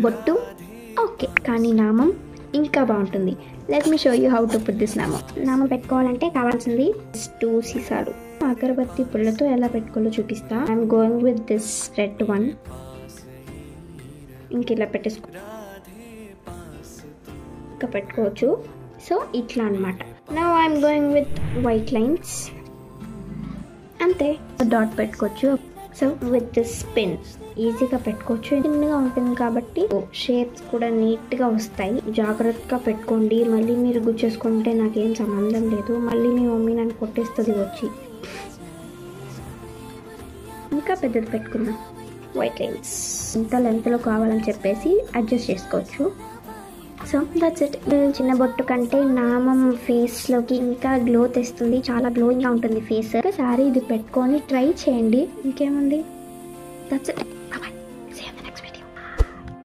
బొట్టు ఓకే, కానీ నామం ఇంకా బాగుంటుంది. Let me show you how to put this నామం. నామం పెట్టుకోవాలంటే కావాల్సింది 2 సీసాలు. అగరబత్తి పుల్లతో ఎలా పెట్టుకోవాలో చూపిస్తా. I'm going with this red one. ఇంక ఇలా పెట్టేసుకో, ఇంకా పెట్టుకోవచ్చు. సో ఇట్లా అనమాట. Now I'm going with white lines. అంతే, డాట్ పెట్టుకోవచ్చు. సో విత్ దిస్ పెన్ ఈజీగా పెట్టుకోవచ్చు. చిన్నగా ఉంటుంది కాబట్టి షేప్స్ కూడా నీట్గా వస్తాయి. జాగ్రత్తగా పెట్టుకోండి. మళ్ళీ మీరు గుచ్చేసుకుంటే నాకేం సంబంధం లేదు. మళ్ళీ మీ మమ్మీ నన్ను కొట్టేస్తుంది వచ్చి. ఇంకా పెద్దది పెట్టుకుందాం. వైట్ లైన్స్ ఇంత లెంత్లో కావాలని చెప్పేసి అడ్జస్ట్ చేసుకోవచ్చు. So that's it. చిన్న బొట్టు కంటే నామం ఫేస్లోకి ఇంకా గ్లో తెస్తుంది. చాలా గ్లోయింగ్గా ఉంటుంది ఫేస్. ఒకసారి ఇది పెట్టుకొని ట్రై చేయండి. ఇంకేముంది, దట్స్ ఇట్.